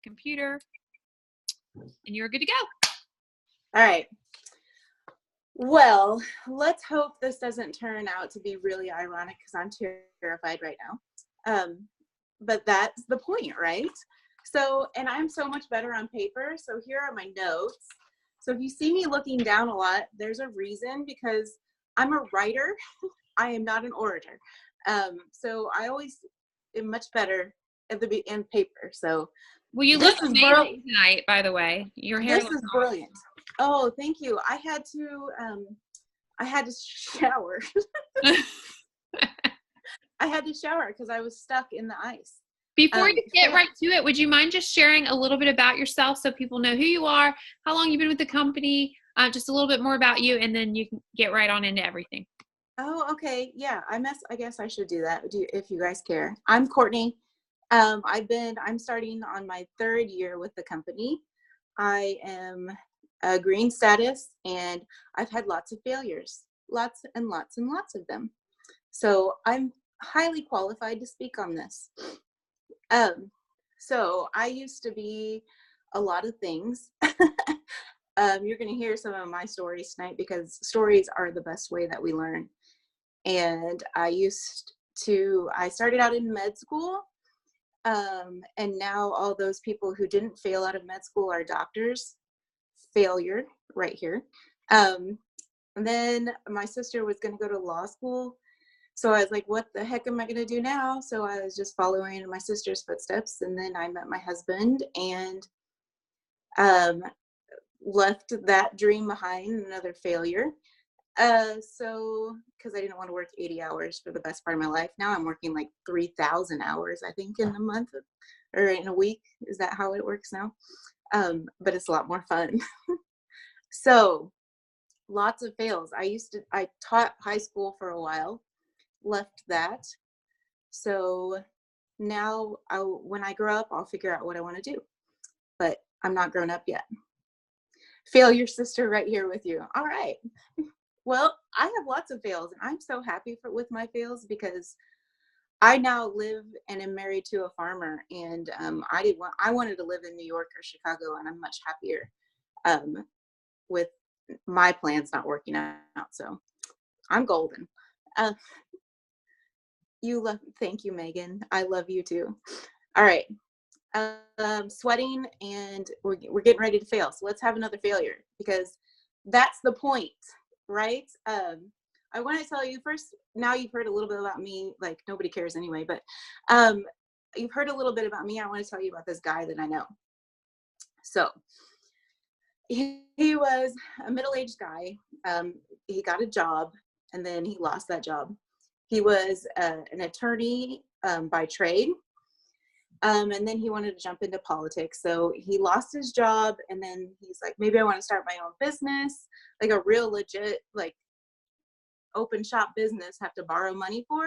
computer, and you're good to go. All right. Well, let's hope this doesn't turn out to be really ironic because I'm terrified right now. But that's the point, right? So, and I'm so much better on paper. So here are my notes. So if you see me looking down a lot, there's a reason, because I'm a writer. I am not an orator. So I always am much better at the in paper. So well, you look amazing tonight, by the way. Your hair looks brilliant. Oh, thank you. I had to shower. I had to shower because I was stuck in the ice. Before you get right to it, would you mind just sharing a little bit about yourself so people know who you are, how long you've been with the company, just a little bit more about you, and then you can get right on into everything. Oh, okay. Yeah, I guess I should do that if you guys care. I'm Courtney. I'm starting on my 3rd year with the company. I am a green status, and I've had lots of failures, lots and lots and lots of them. So I'm highly qualified to speak on this. So I used to be a lot of things. You're going to hear some of my stories tonight because stories are the best way that we learn. And I started out in med school. And now all those people who didn't fail out of med school are doctors. Failure right here. And then my sister was going to go to law school. So I was like, what the heck am I going to do now? So I was just following in my sister's footsteps. And then I met my husband and left that dream behind, another failure. So because I didn't want to work 80 hours for the best part of my life. Now I'm working like 3,000 hours, I think, in a month or in a week. Is that how it works now? But it's a lot more fun. So lots of fails. I taught high school for a while, left that. So now when I grow up, I'll figure out what I want to do, but I'm not grown up yet. Failure sister right here with you. All right. Well, I have lots of fails, and I'm so happy with my fails because I now live and am married to a farmer, and I wanted to live in New York or Chicago, and I'm much happier with my plans not working out. So I'm golden. Thank you, Megan. I love you too. All right. Sweating, and we're getting ready to fail. So let's have another failure because that's the point, right? I want to tell you first, now you've heard a little bit about me, like nobody cares anyway, but you've heard a little bit about me. I want to tell you about this guy that I know. So he was a middle-aged guy. He got a job and then he lost that job. He was an attorney by trade. And then he wanted to jump into politics. So he lost his job, and then he's like, maybe I want to start my own business, like a real legit, like open shop business, have to borrow money for.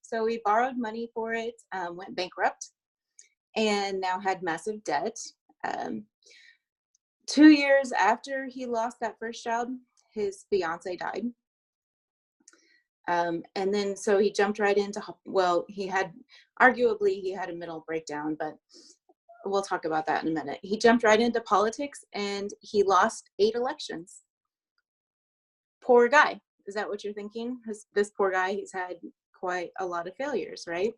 So he borrowed money for it, went bankrupt, and now had massive debt. 2 years after he lost that first job, his fiance died. And then so he jumped right into, he had a mental breakdown, but we'll talk about that in a minute. He jumped right into politics and he lost 8 elections. Poor guy. Is that what you're thinking? This poor guy, he's had quite a lot of failures, right?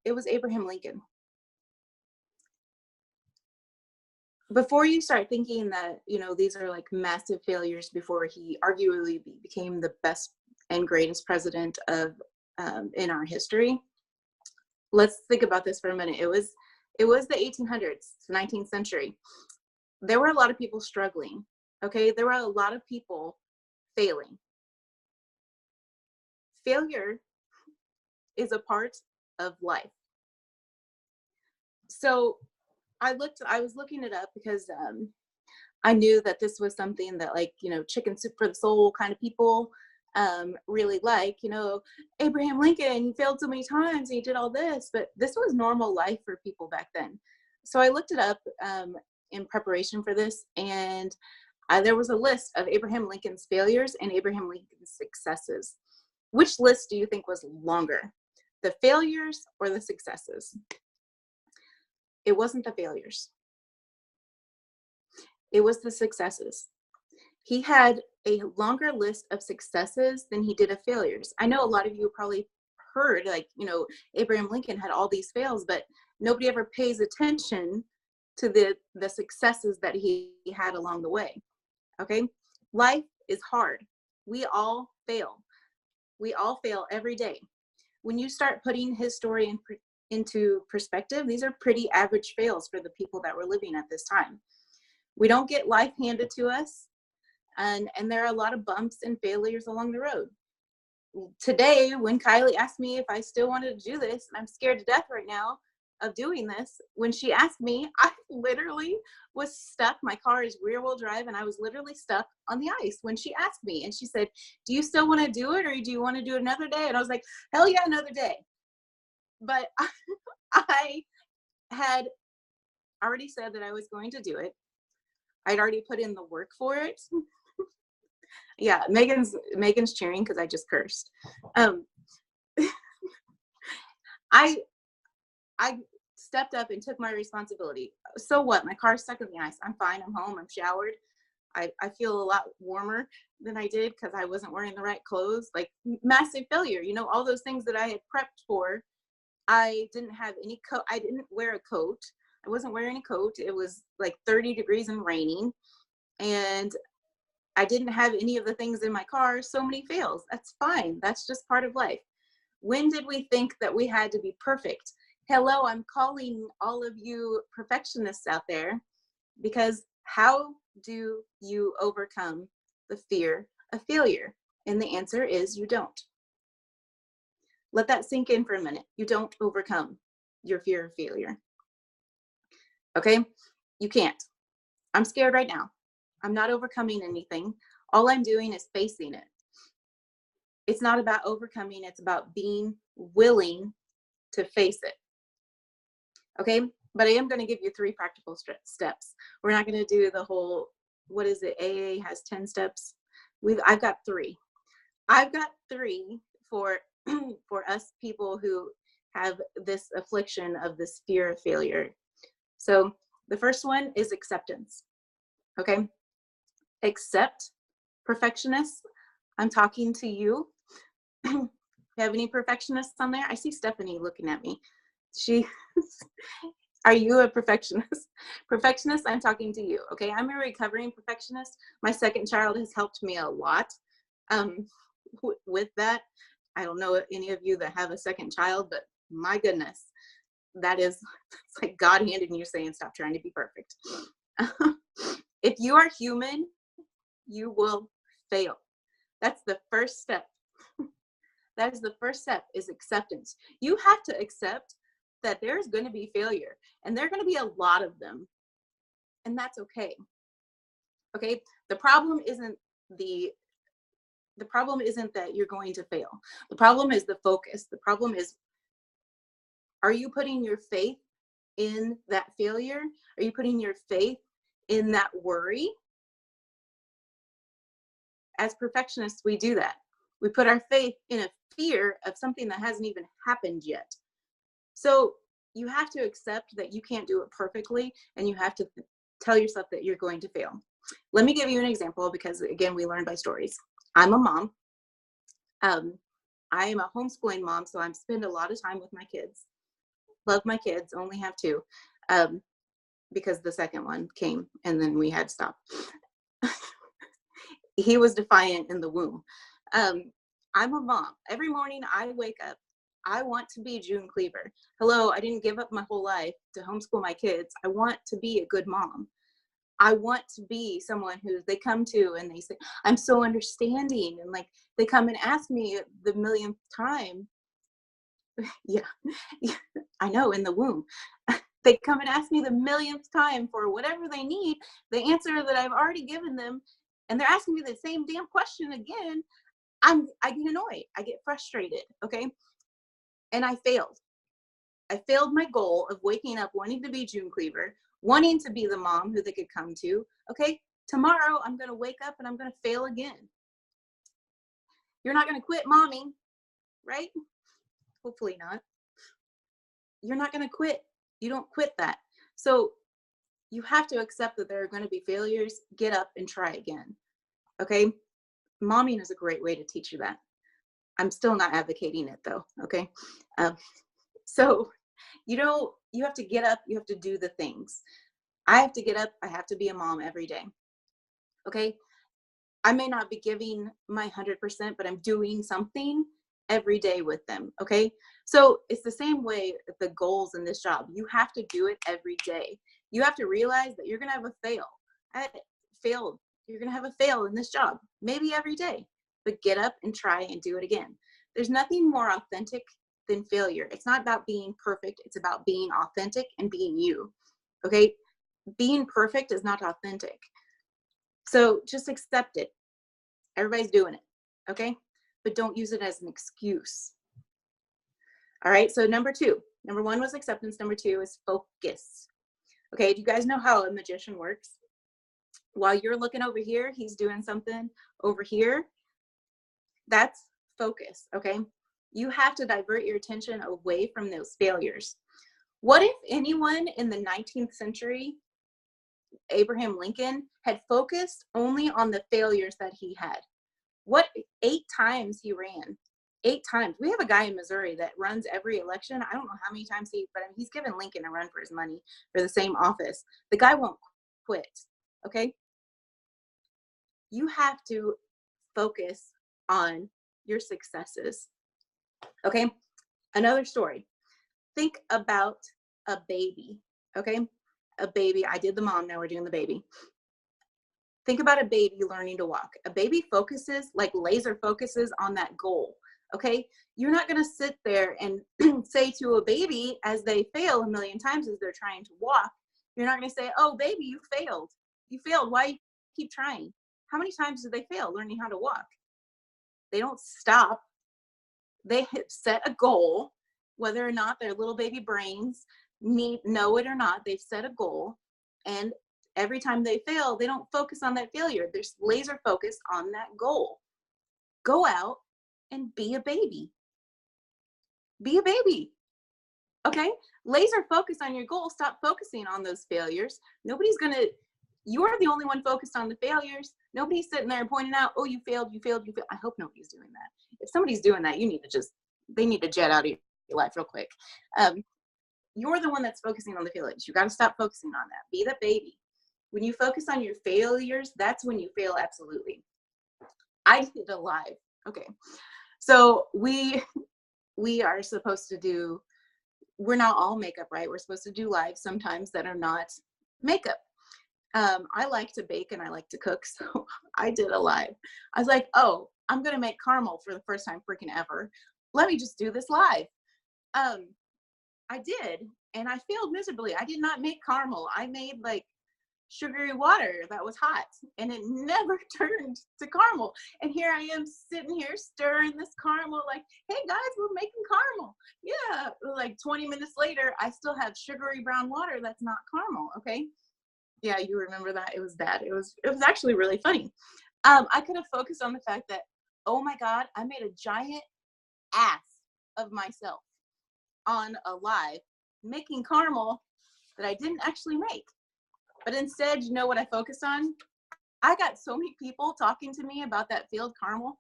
It was Abraham Lincoln. Before you start thinking that, these are like massive failures before he arguably became the best and greatest president in our history, let's think about this for a minute. It was the 1800s, the 19th century. There were a lot of people struggling. Okay, there were a lot of people failing. Failure is a part of life. So I was looking it up because I knew that this was something that, like, chicken soup for the soul kind of people really like. Abraham Lincoln, he failed so many times and he did all this, but this was normal life for people back then. So I looked it up in preparation for this, and there was a list of Abraham Lincoln's failures and Abraham Lincoln's successes. Which list do you think was longer, the failures or the successes? It wasn't the failures. It was the successes. He had a longer list of successes than he did of failures. I know a lot of you probably heard, like, Abraham Lincoln had all these fails, but nobody ever pays attention to the successes that he had along the way. Okay? Life is hard. We all fail. We all fail every day. When you start putting his story into perspective, these are pretty average fails for the people that were living at this time. We don't get life handed to us, and there are a lot of bumps and failures along the road. Today, when Kylie asked me if I still wanted to do this, and I'm scared to death right now of doing this, when she asked me, I literally was stuck. My car is rear-wheel drive, and I was literally stuck on the ice when she asked me. And she said, do you still want to do it, or do you want to do it another day? And I was like, hell yeah, another day. But I had already said that I was going to do it. I'd already put in the work for it. Yeah, Megan's cheering because I just cursed. I stepped up and took my responsibility. So what? My car's stuck in the ice. I'm fine. I'm home. I'm showered. I feel a lot warmer than I did because I wasn't wearing the right clothes. Like, massive failure. All those things that I had prepped for. I didn't have any coat. I didn't wear a coat. I wasn't wearing a coat. It was like 30 degrees and raining. And I didn't have any of the things in my car. So many fails. That's fine. That's just part of life. When did we think that we had to be perfect? Hello, I'm calling all of you perfectionists out there, because how do you overcome the fear of failure? And the answer is you don't. Let that sink in for a minute. You don't overcome your fear of failure. Okay? You can't. I'm scared right now. I'm not overcoming anything. All I'm doing is facing it. It's not about overcoming. It's about being willing to face it. Okay? But I am going to give you 3 practical steps. We're not going to do the whole, what is it? AA has 10 steps. I've got 3. I've got 3 for us people who have this affliction of this fear of failure. So the first one is acceptance. Okay? Accept. Perfectionists, I'm talking to you. Have any perfectionists on there? I see Stephanie looking at me. Are you a perfectionist? Perfectionist, I'm talking to you. Okay, I'm a recovering perfectionist. My second child has helped me a lot with that. I don't know any of you that have a second child, but my goodness, it's like God handing you saying, stop trying to be perfect. If you are human, you will fail. That's the first step. That is the first step, is acceptance. You have to accept that there's going to be failure, and there are going to be a lot of them, and that's okay. Okay? The problem isn't that you're going to fail. The problem is the focus. The problem is, are you putting your faith in that failure? Are you putting your faith in that worry? As perfectionists, we do that. We put our faith in a fear of something that hasn't even happened yet. So you have to accept that you can't do it perfectly, and you have to tell yourself that you're going to fail. Let me give you an example, because again, we learn by stories. I'm a mom. I am a homeschooling mom, so I spend a lot of time with my kids. Love my kids, only have 2, because the second one came and then we had to stop. He was defiant in the womb. I'm a mom. Every morning I wake up, I want to be June Cleaver. Hello, I didn't give up my whole life to homeschool my kids. I want to be a good mom. I want to be someone who they come to and they say, I'm so understanding. And like, they come and ask me the millionth time. Yeah, I know, in the womb. They come and ask me the millionth time for whatever they need, the answer that I've already given them, and they're asking me the same damn question again. I get annoyed. I get frustrated, okay? And I failed. I failed my goal of waking up wanting to be June Cleaver, wanting to be the mom who they could come to. Okay, tomorrow I'm going to wake up and I'm going to fail again. You're not going to quit mommy, right? Hopefully not. You're not going to quit. You don't quit that. So you have to accept that there are going to be failures. Get up and try again. Okay. Momming is a great way to teach you that. I'm still not advocating it though. Okay. So, you have to get up, you have to do the things. I have to get up, I have to be a mom every day. Okay. I may not be giving my 100%, but I'm doing something every day with them. Okay. So it's the same way with the goals in this job. You have to do it every day. You have to realize that you're going to have a fail. You're going to have a fail in this job, maybe every day, but get up and try and do it again. There's nothing more authentic than failure. It's not about being perfect. It's about being authentic and being you. Okay. Being perfect is not authentic. So just accept it. Everybody's doing it. Okay. But don't use it as an excuse. All right. So number one was acceptance. Number 2 is focus. Okay. Do you guys know how a magician works? While you're looking over here, he's doing something over here. That's focus. Okay. You have to divert your attention away from those failures. What if anyone in the 19th century, Abraham Lincoln, had focused only on the failures that he had? What 8 times he ran? 8 times. We have a guy in Missouri that runs every election. I don't know how many times but he's given Lincoln a run for his money for the same office. The guy won't quit. Okay. You have to focus on your successes. Okay. Another story. Think about a baby. Okay. A baby. I did the mom. Now we're doing the baby. Think about a baby learning to walk. A baby focuses, like laser focuses on that goal. Okay. You're not going to sit there and say to a baby as they fail a million times as they're trying to walk. You're not going to say, oh, baby, you failed. You failed. Why keep trying? How many times do they fail learning how to walk? They don't stop. They set a goal, whether or not their little baby brains know it or not. They've set a goal, and every time they fail, they don't focus on that failure. They're laser focused on that goal. Go out and be a baby. Be a baby. Okay? Laser focus on your goal. Stop focusing on those failures. You're the only one focused on the failures. Nobody's sitting there pointing out, oh, you failed. I hope nobody's doing that. If somebody's doing that, they need to jet out of your life real quick. You're the one that's focusing on the failures. You got to stop focusing on that. Be the baby. When you focus on your failures, that's when you fail absolutely. I did a live. Okay. So we are supposed to do, we're not all makeup, right? We're supposed to do lives sometimes that are not makeup. I like to bake and I like to cook. So I did a live. I was like, oh, I'm going to make caramel for the first time freaking ever. Let me just do this live. I did. And I failed miserably. I did not make caramel. I made like sugary water that was hot and it never turned to caramel. And here I am sitting here stirring this caramel like, hey guys, we're making caramel. Yeah. Like 20 minutes later, I still have sugary brown water that's not caramel. Okay. Yeah, you remember that? It was bad. It was actually really funny. I could have focused on the fact that, oh my God, I made a giant ass of myself on a live making caramel that I didn't actually make. But instead, you know what I focused on? I got so many people talking to me about that failed caramel.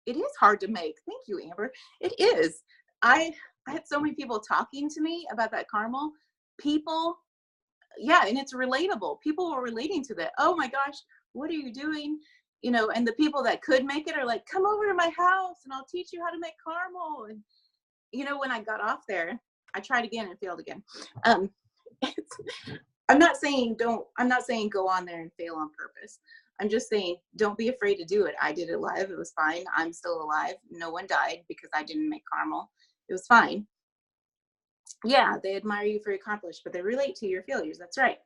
It is hard to make. Thank you, Amber. It is. I had so many people talking to me about that caramel. Yeah, and it's relatable. People were relating to that. Oh my gosh, what are you doing? And the people that could make it are like, come over to my house and I'll teach you how to make caramel. And when I got off there, I tried again and failed again. I'm not saying go on there and fail on purpose. I'm just saying, don't be afraid to do it. I did it live. It was fine. I'm still alive. No one died because I didn't make caramel. It was fine. Yeah, they admire you for your accomplishments, but they relate to your failures. That's right.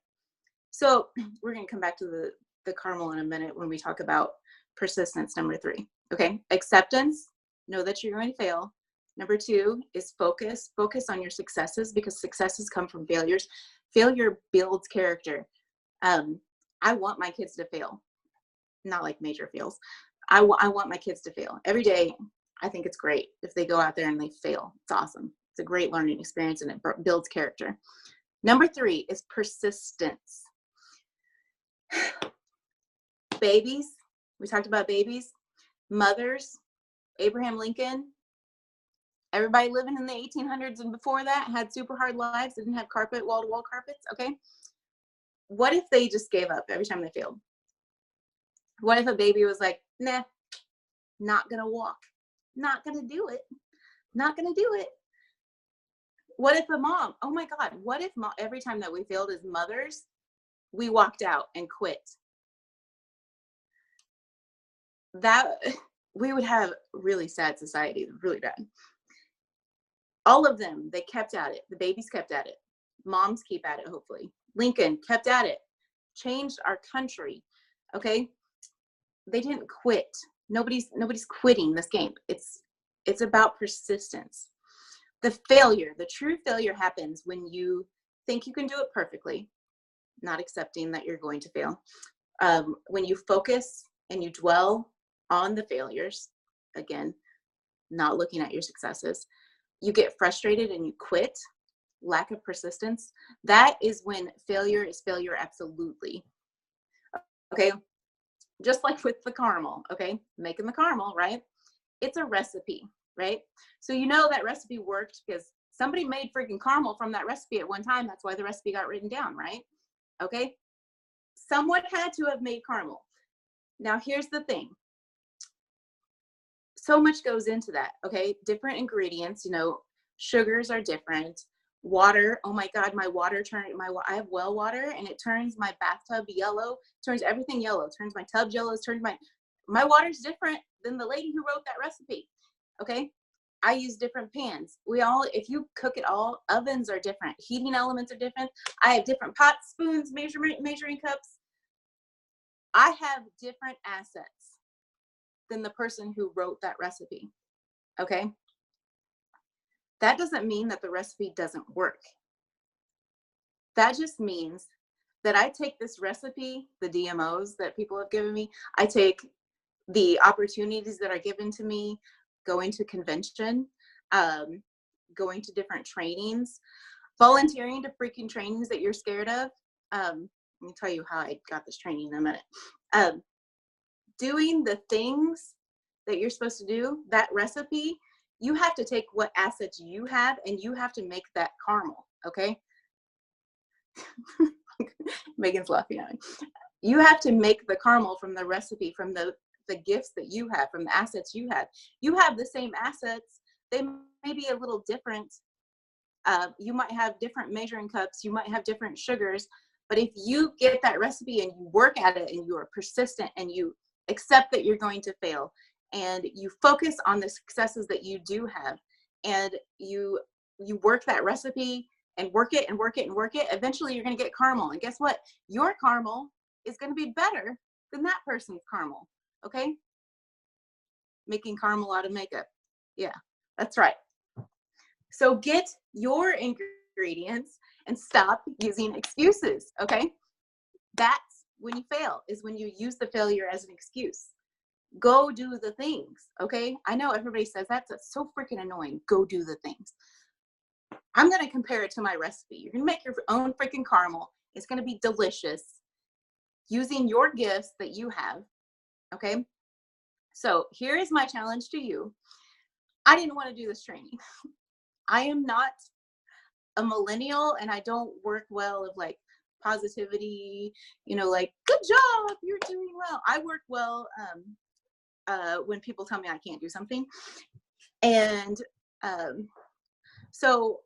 So we're going to come back to the caramel in a minute when we talk about persistence, number 3. Okay. Acceptance. Know that you're going to fail. Number 2 is focus. Focus on your successes because successes come from failures. Failure builds character. I want my kids to fail. Not like major fails. I want my kids to fail. Every day, I think it's great if they go out there and they fail. It's awesome. It's a great learning experience and it builds character. Number 3 is persistence. Babies, we talked about babies, mothers, Abraham Lincoln, everybody living in the 1800s and before that had super hard lives, didn't have carpet, wall-to-wall carpets, okay? What if they just gave up every time they failed? What if a baby was like, nah, not gonna walk, not gonna do it, not gonna do it? What if a mom, oh my God, what if every time that we failed as mothers, we walked out and quit? That, we would have really sad society, really bad. All of them, they kept at it. The babies kept at it. Moms keep at it, hopefully. Lincoln kept at it. Changed our country, okay? They didn't quit. Nobody's quitting this game. It's about persistence. The failure, the true failure happens when you think you can do it perfectly, not accepting that you're going to fail. When you focus and you dwell on the failures, again, not looking at your successes, you get frustrated and you quit, lack of persistence. That is when failure is failure, absolutely. Okay, just like with the caramel, okay? Making the caramel, right? It's a recipe, right? So you know that recipe worked because somebody made freaking caramel from that recipe at one time. That's why the recipe got written down, right? Okay, someone had to have made caramel. Now here's the thing. So much goes into that, okay? Different ingredients, you know, sugars are different. Water, oh my God, my water turned, I have well water and it turns my bathtub yellow, turns everything yellow, turns my tub yellow, turns my water's different than the lady who wrote that recipe, okay? I use different pans. If you cook it all, ovens are different. Heating elements are different. I have different pots, spoons, measuring cups. I have different assets than the person who wrote that recipe, okay? That doesn't mean that the recipe doesn't work. That just means that I take this recipe, the DMOs that people have given me, I take the opportunities that are given to me, going to convention, going to different trainings, volunteering to freaking trainings that you're scared of. Let me tell you how I got this training in a minute. Doing the things that you're supposed to do, that recipe, you have to take what assets you have and you have to make that caramel, okay? Megan's laughing at me. You have to make the caramel from the recipe, from the gifts that you have, from the assets you have. You have the same assets. They may be a little different. You might have different measuring cups. You might have different sugars. But if you get that recipe and you work at it and you are persistent and you accept that you're going to fail and you focus on the successes that you do have and you work that recipe and work it and work it and work it, eventually you're going to get caramel. And guess what? Your caramel is going to be better than that person's caramel. Okay? Making caramel out of makeup. Yeah, that's right. So get your ingredients and stop using excuses. Okay? That's when you fail, is when you use the failure as an excuse. Go do the things. Okay? I know everybody says that. That's so freaking annoying. Go do the things. I'm going to compare it to my recipe. You're going to make your own freaking caramel. It's going to be delicious using your gifts that you have. Okay? So here is my challenge to you. I didn't want to do this training. I am not a millennial and I don't work well of like positivity, you know, like, good job, you're doing well. I work well when people tell me I can't do something. And so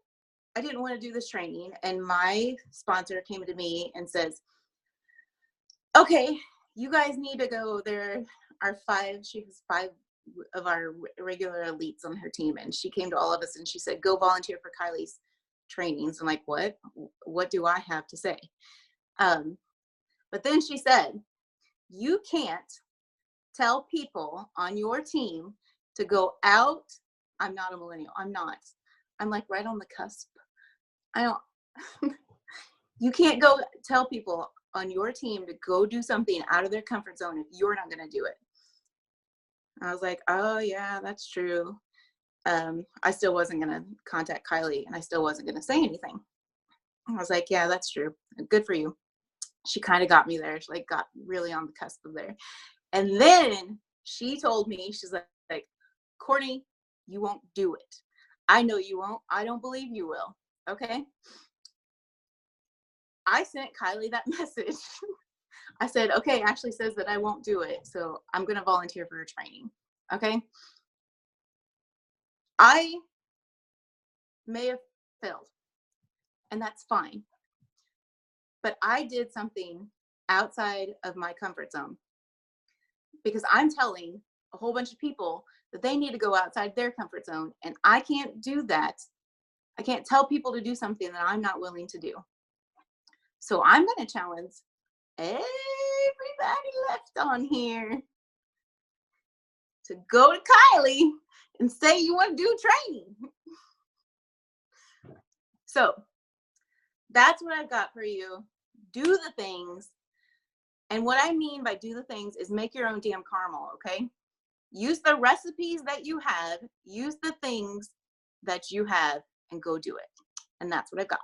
I didn't want to do this training. And my sponsor came to me and says, okay, you guys need to go. There are she has 5 of our regular elites on her team. And she came to all of us and she said, go volunteer for Kylie's trainings. I'm like, what do I have to say? But then she said, you can't tell people on your team to go out. I'm not a millennial. I'm like right on the cusp. You can't go tell people on your team to go do something out of their comfort zone if you're not going to do it. I was like, oh yeah, that's true. I still wasn't going to contact Kylie and I still wasn't going to say anything. I was like, yeah, that's true. Good for you. She kind of got me there. She like got really on the cusp of there. And then she told me, she's like, Courtney, you won't do it. I know you won't. I don't believe you will. Okay. I sent Kylie that message. I said, okay, Ashley says that I won't do it. So I'm going to volunteer for her training. Okay. I may have failed, and that's fine. But I did something outside of my comfort zone, because I'm telling a whole bunch of people that they need to go outside their comfort zone. And I can't do that. I can't tell people to do something that I'm not willing to do. So I'm going to challenge everybody left on here to go to Kylie and say you want to do training. So that's what I've got for you. Do the things. And what I mean by do the things is make your own damn caramel, okay? Use the recipes that you have, use the things that you have, and go do it. And that's what I've got.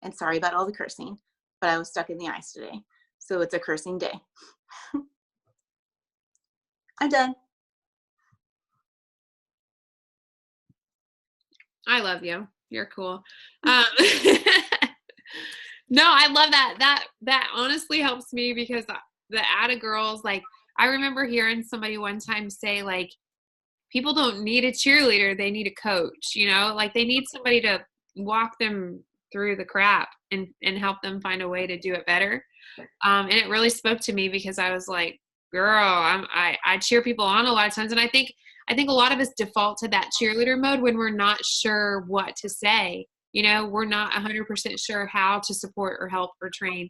And sorry about all the cursing, but I was stuck in the ice today. So it's a cursing day. I'm done. I love you. You're cool. No, I love that. That honestly helps me, because the Atta girls, like, I remember hearing somebody one time say, like, people don't need a cheerleader, they need a coach, you know, like they need somebody to walk them through the crap and help them find a way to do it better. And it really spoke to me, because I was like, girl, I cheer people on a lot of times. And I think a lot of us default to that cheerleader mode when we're not sure what to say. You know, we're not 100% sure how to support or help or train.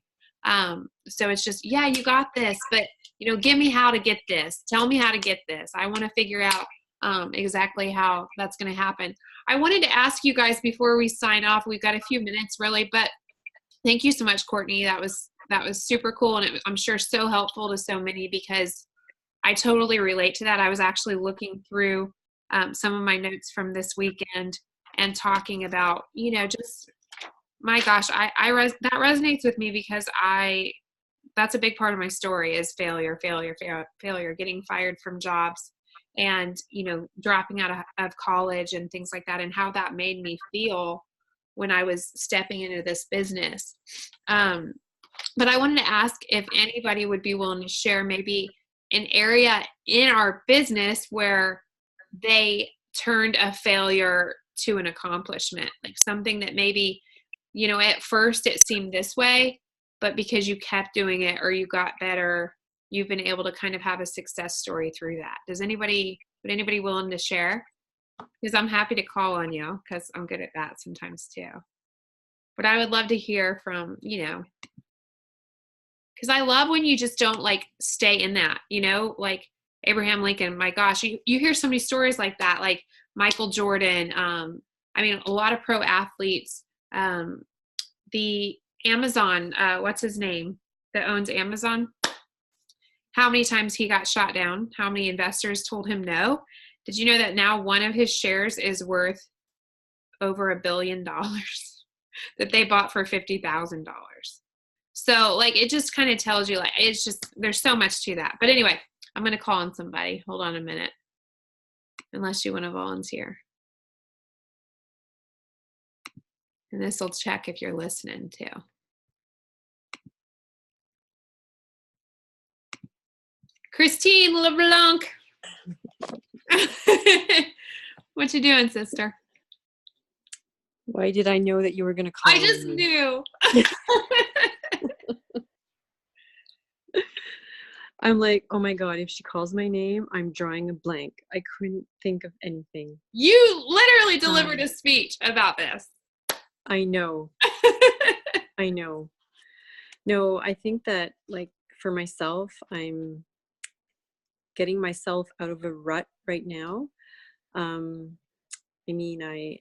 So it's just, yeah, you got this, but, you know, give me how to get this. Tell me how to get this. I want to figure out exactly how that's going to happen. I wanted to ask you guys before we sign off, we've got a few minutes really, but thank you so much, Courtney. That was super cool. And I'm sure so helpful to so many, because I totally relate to that. I was actually looking through some of my notes from this weekend and talking about, you know, just, my gosh, that resonates with me, because that's a big part of my story is failure, getting fired from jobs, and, you know, dropping out of college and things like that, and how that made me feel when I was stepping into this business. But I wanted to ask if anybody would be willing to share maybe an area in our business where they turned a failure to an accomplishment, like something that maybe, you know, at first it seemed this way, but because you kept doing it or you got better, you've been able to kind of have a success story through that. Would anybody willing to share? Because I'm happy to call on you, because I'm good at that sometimes too. But I would love to hear from, you know, because I love when you just don't like stay in that, you know, like Abraham Lincoln. My gosh, you hear so many stories like that, like Michael Jordan. I mean, a lot of pro athletes. The Amazon, what's his name that owns Amazon? How many times he got shot down? How many investors told him no? Did you know that now one of his shares is worth over $1 billion that they bought for $50,000? So like, it just kind of tells you, like, it's just, there's so much to that. But anyway, I'm going to call on somebody. Hold on a minute. Unless you want to volunteer. And this will check if you're listening too. Christine LeBlanc. What you doing, sister? Why did I know that you were going to call I just me? knew. I'm like, oh my God, if she calls my name, I'm drawing a blank. I couldn't think of anything. You literally delivered a speech about this. I know. I know. No, I think that, like, for myself, I'm getting myself out of a rut right now. I mean, I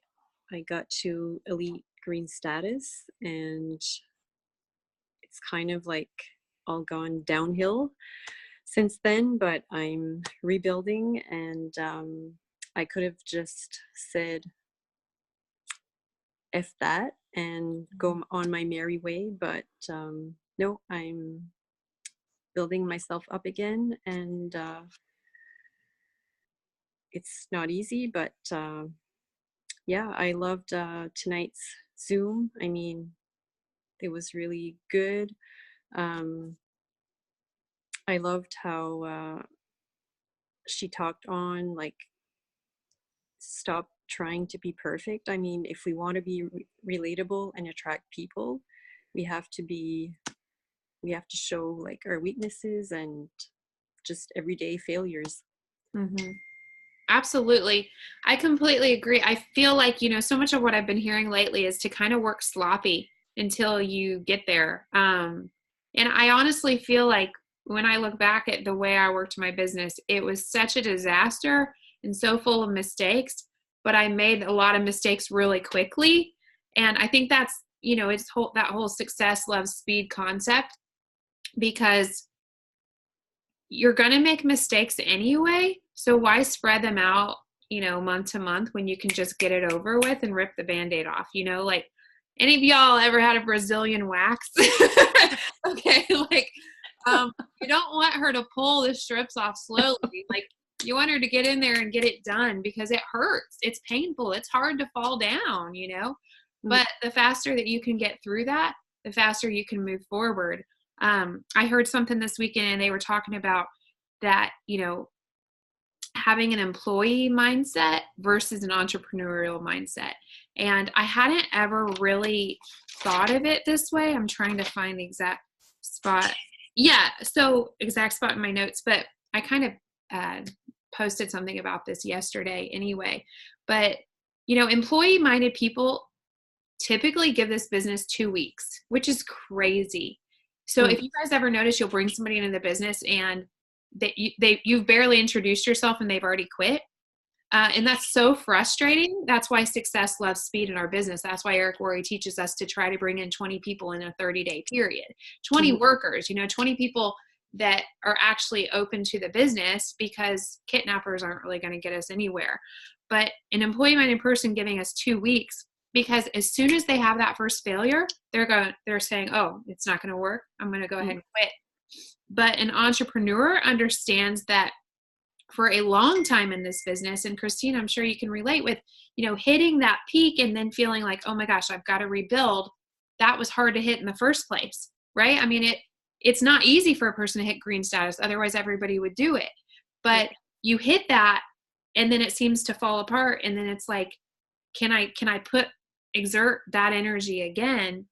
got to elite green status, and it's kind of like all gone downhill since then, but I'm rebuilding, and I could have just said F that and go on my merry way. But no, I'm building myself up again, and it's not easy, but yeah, I loved tonight's Zoom. I mean, it was really good. I loved how she talked on, like, stop trying to be perfect. I mean, if we want to be relatable and attract people, we have to show like our weaknesses and just everyday failures. Mm-hmm. Absolutely. I completely agree. I feel like, so much of what I've been hearing lately is to kind of work sloppy until you get there. And I honestly feel like when I look back at the way I worked my business, it was such a disaster and so full of mistakes, but I made a lot of mistakes really quickly. And I think that's, that whole success loves speed concept, because you're going to make mistakes anyway. So why spread them out, month to month, when you can just get it over with and rip the Band-Aid off, like, any of y'all ever had a Brazilian wax? Okay. Like, you don't want her to pull the strips off slowly. Like, you want her to get in there and get it done, because it hurts. It's painful. It's hard to fall down, but the faster that you can get through that, the faster you can move forward. I heard something this weekend, and they were talking about that, having an employee mindset versus an entrepreneurial mindset. And I hadn't ever really thought of it this way. I'm trying to find the exact spot. Yeah, so exact spot in my notes, but I kind of posted something about this yesterday anyway. But, employee-minded people typically give this business 2 weeks, which is crazy. So if you guys ever notice, you'll bring somebody into the business and you've barely introduced yourself and they've already quit. And that's so frustrating. That's why success loves speed in our business. That's why Eric Worre teaches us to try to bring in 20 people in a 30-day period, 20 workers, 20 people that are actually open to the business, because kidnappers aren't really going to get us anywhere. But an employee-minded person giving us 2 weeks, because as soon as they have that first failure, they're saying, oh, it's not going to work, I'm going to go ahead and quit. But an entrepreneur understands that for a long time in this business, and Christine, I'm sure you can relate with, hitting that peak and then feeling like, oh my gosh, I've got to rebuild. That was hard to hit in the first place, right? I mean, it's not easy for a person to hit green status. Otherwise, everybody would do it. But you hit that, and then it seems to fall apart. And then it's like, can I exert that energy again,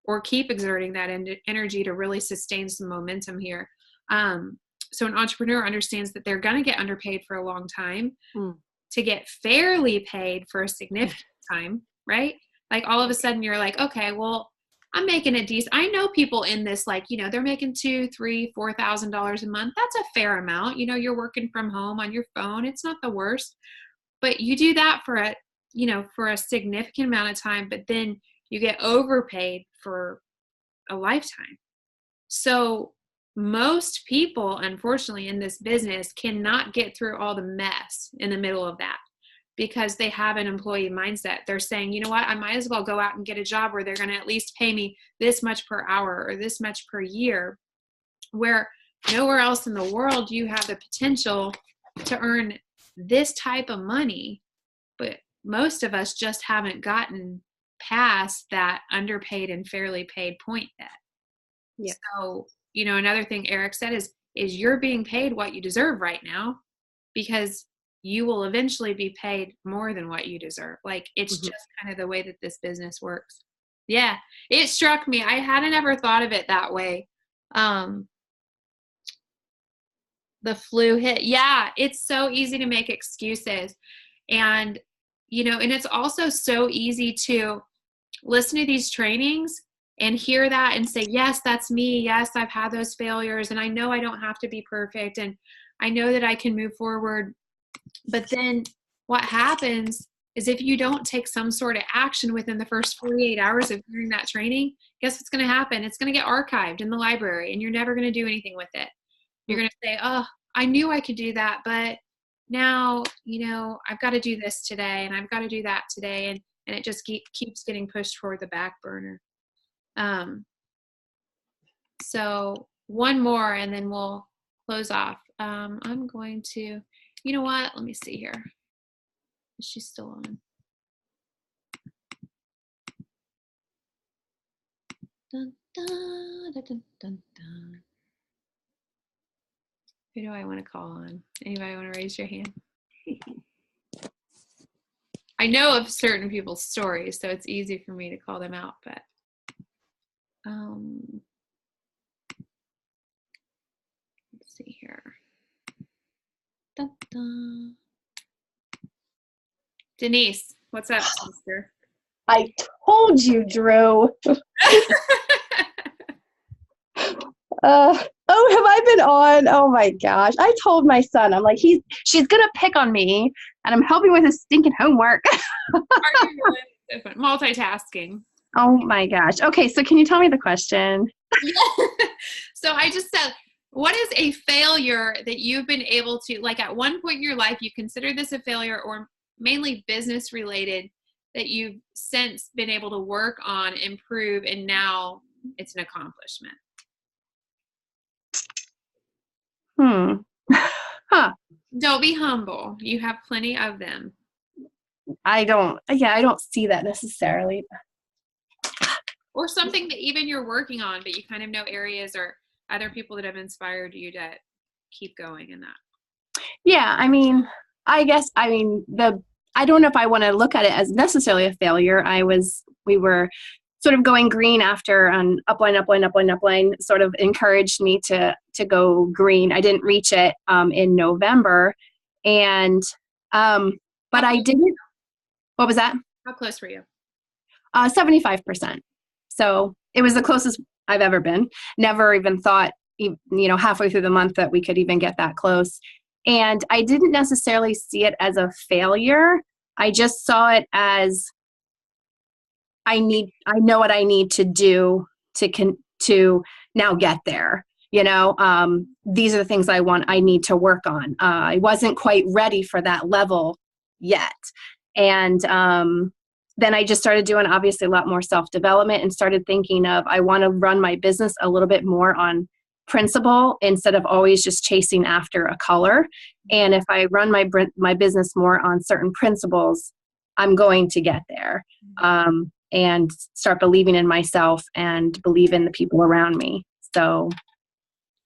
or keep exerting that energy to really sustain some momentum here? So an entrepreneur understands that they're going to get underpaid for a long time to get fairly paid for a significant time, right? Like, all of a sudden you're like, okay, well, I'm making it decent. I know people in this, like, they're making $2,000, $3,000, $4,000 a month. That's a fair amount. You're working from home on your phone. It's not the worst, but you do that for a significant amount of time, but then you get overpaid for a lifetime. So most people, unfortunately, in this business cannot get through all the mess in the middle of that, because they have an employee mindset. They're saying, you know what, I might as well go out and get a job where they're going to at least pay me this much per hour or this much per year, where nowhere else in the world do you have the potential to earn this type of money. But most of us just haven't gotten past that underpaid and fairly paid point yet. Yeah. So, another thing Eric said is you're being paid what you deserve right now, because you will eventually be paid more than what you deserve. Like, it's just kind of the way that this business works. Yeah. It struck me. I hadn't ever thought of it that way. The flu hit. Yeah. It's so easy to make excuses. And, and it's also so easy to listen to these trainings and hear that and say, yes, that's me. Yes, I've had those failures, and I know I don't have to be perfect, and I know that I can move forward. But then what happens is, if you don't take some sort of action within the first 48 hours of hearing that training, guess what's going to happen? It's going to get archived in the library, and you're never going to do anything with it. You're going to say, oh, I knew I could do that, but now, I've got to do this today, and I've got to do that today. And and it just keeps getting pushed toward the back burner. So one more, and then we'll close off. I'm going to, you know what? Let me see here. Is she still on? Dun, dun, dun, dun, dun, dun. Who do I want to call on? Anybody want to raise your hand? I know of certain people's stories, so it's easy for me to call them out, but let's see here. Dun, dun. Denise, what's up, sister? I told you, Drew. Have I been on? Oh my gosh. I told my son, I'm like, she's gonna pick on me and I'm helping with his stinking homework. Are you really multitasking? Oh my gosh. Okay, so can you tell me the question? So I just said, what is a failure that you've been able to, like at one point in your life, you consider this a failure, or mainly business related, that you've since been able to work on, improve, and now it's an accomplishment? Huh. Don't be humble. You have plenty of them. I don't see that necessarily. Or something that even you're working on, but you kind of know areas or other people that have inspired you to keep going in that. Yeah, I don't know if I want to look at it as necessarily a failure. We were sort of going green after an upline sort of encouraged me to go green. I didn't reach it in November, and but I didn't. What was that? How close were you? 75%. So it was the closest I've ever been. Never even thought, halfway through the month that we could even get that close. And I didn't necessarily see it as a failure. I just saw it as I know what I need to do to now get there. These are the things I need to work on. I wasn't quite ready for that level yet. And then I just started doing obviously a lot more self-development and started thinking of, I want to run my business a little bit more on principle instead of always just chasing after a color. And if I run my business more on certain principles, I'm going to get there, and start believing in myself and believe in the people around me. So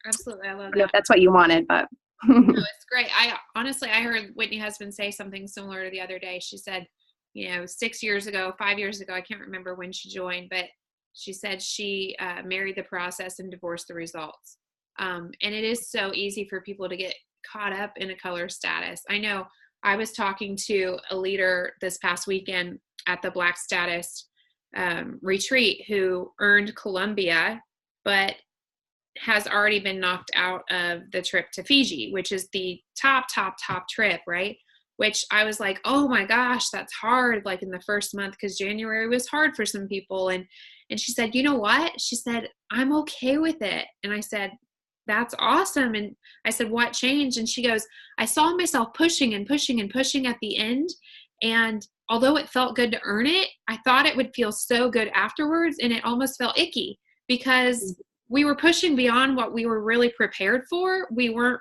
absolutely, I love that. I don't know if that's what you wanted, but no, it's great. I heard Whitney husband say something similar to the other day. She said, 6 years ago, 5 years ago, I can't remember when she joined, but she said she married the process and divorced the results. And it is so easy for people to get caught up in a color status. I know I was talking to a leader this past weekend at the Black Status retreat who earned Columbia, but has already been knocked out of the trip to Fiji, which is the top trip, right? Which I was like, oh my gosh, that's hard. Like in the first month, because January was hard for some people. And she said, you know what? She said, I'm okay with it. And I said, that's awesome. And I said, what changed? And she goes, I saw myself pushing and pushing and pushing at the end. And although it felt good to earn it, I thought it would feel so good afterwards. And it almost felt icky because we were pushing beyond what we were really prepared for. We weren't,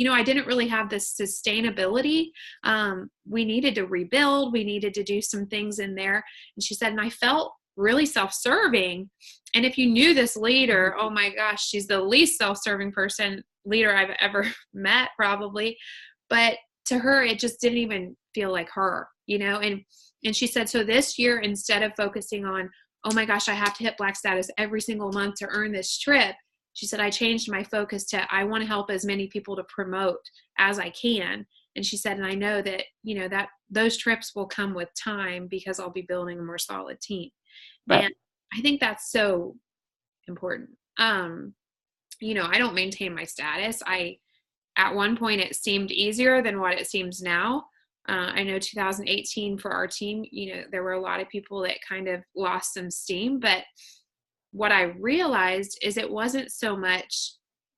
I didn't really have this sustainability. We needed to rebuild. We needed to do some things in there. And she said, and I felt really self-serving. And if you knew this leader, oh my gosh, she's the least self-serving leader I've ever met probably. But to her, it just didn't even feel like her, and she said, so this year, instead of focusing on, oh my gosh, I have to hit Black Status every single month to earn this trip, she said, I changed my focus to, I want to help as many people to promote as I can. And she said, and I know that, that those trips will come with time because I'll be building a more solid team. Right. And I think that's so important. I don't maintain my status. At one point it seemed easier than what it seems now. I know 2018 for our team, there were a lot of people that kind of lost some steam, but what I realized is it wasn't so much,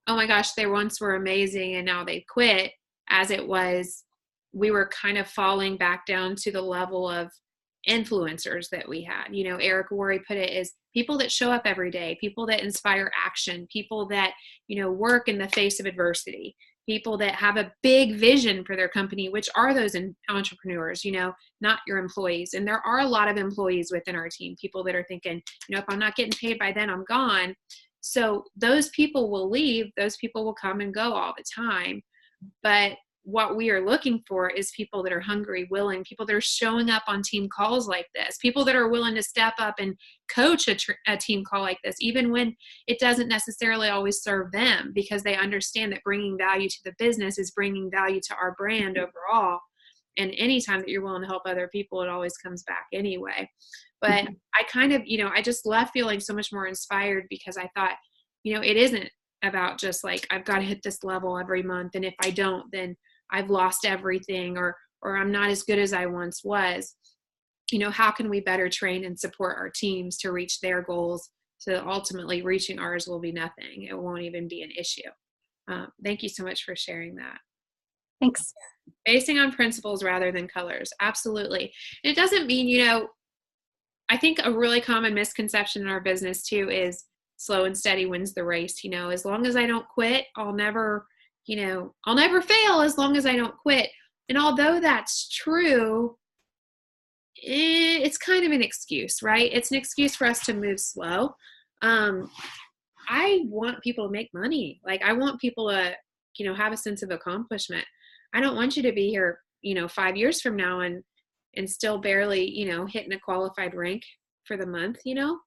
oh my gosh, they once were amazing and now they quit, as it was, we were kind of falling back down to the level of, influencers that we had. You know, Eric Worre put it as people that show up every day, people that inspire action, people that, you know, work in the face of adversity, people that have a big vision for their company, which are those entrepreneurs, you know, not your employees. And there are a lot of employees within our team, people that are thinking, you know, if I'm not getting paid by then, I'm gone. So those people will leave, those people will come and go all the time. But what we are looking for is people that are hungry, willing, people that are showing up on team calls like this, people that are willing to step up and coach a team call like this, even when it doesn't necessarily always serve them, because they understand that bringing value to the business is bringing value to our brand overall. And anytime that you're willing to help other people, it always comes back anyway. But I kind of, you know, I just left feeling so much more inspired, because I thought, you know, it isn't about just like, I've got to hit this level every month, and if I don't, then I've lost everything, or I'm not as good as I once was. You know, how can we better train and support our teams to reach their goals, so ultimately reaching ours will be nothing. It won't even be an issue. Thank you so much for sharing that. Thanks. Basing on principles rather than colors. Absolutely. And it doesn't mean, you know, I think a really common misconception in our business too is slow and steady wins the race. You know, as long as I don't quit, I'll never fail as long as I don't quit. And although that's true, it's kind of an excuse, right? It's an excuse for us to move slow. I want people to make money. Like, I want people to, you know, have a sense of accomplishment. I don't want you to be here, you know, 5 years from now and still barely, you know, hitting a qualified rank for the month, you know?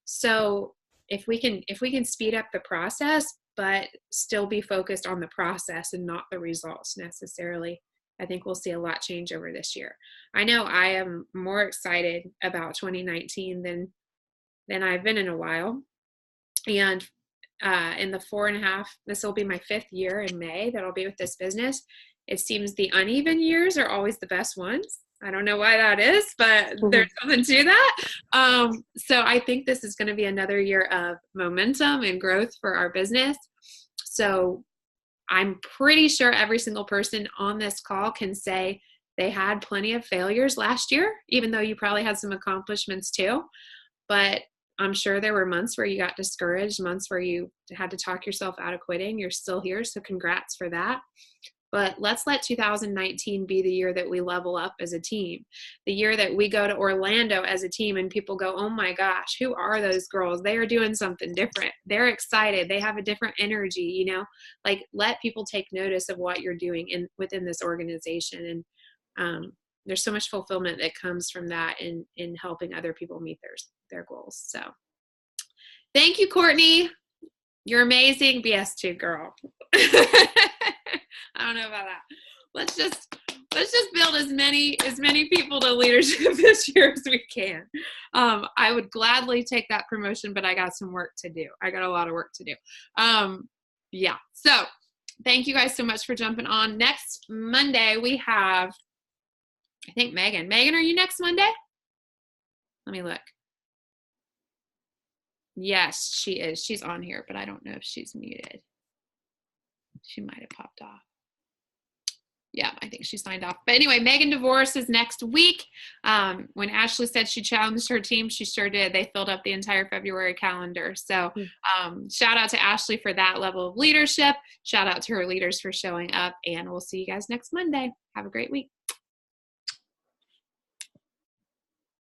So if we can speed up the process, but still be focused on the process and not the results necessarily, I think we'll see a lot change over this year. I know I am more excited about 2019 than I've been in a while. And in the 4.5, this will be my 5th year in May that I'll be with this business. It seems the uneven years are always the best ones. I don't know why that is, but there's something to that. So I think this is going to be another year of momentum and growth for our business. So I'm pretty sure every single person on this call can say they had plenty of failures last year, even though you probably had some accomplishments too. But I'm sure there were months where you got discouraged, months where you had to talk yourself out of quitting. You're still here, so congrats for that. But let's let 2019 be the year that we level up as a team, the year that we go to Orlando as a team and people go, oh my gosh, who are those girls? They are doing something different. They're excited. They have a different energy, you know, like let people take notice of what you're doing within this organization. And there's so much fulfillment that comes from that in helping other people meet their goals. So thank you, Courtney. You're amazing. BS too, girl. I don't know about that. Let's just build as many people to leadership this year as we can. I would gladly take that promotion, but I got some work to do. I got a lot of work to do. Yeah. So thank you guys so much for jumping on. Next Monday we have, I think, Megan. Megan, are you next Monday? Let me look. Yes, she is. She's on here, but I don't know if she's muted. She might have popped off. Yeah, I think she signed off. But anyway, Megan DeVoris is next week. When Ashley said she challenged her team, she sure did. They filled up the entire February calendar. So shout out to Ashley for that level of leadership. Shout out to her leaders for showing up. And we'll see you guys next Monday. Have a great week.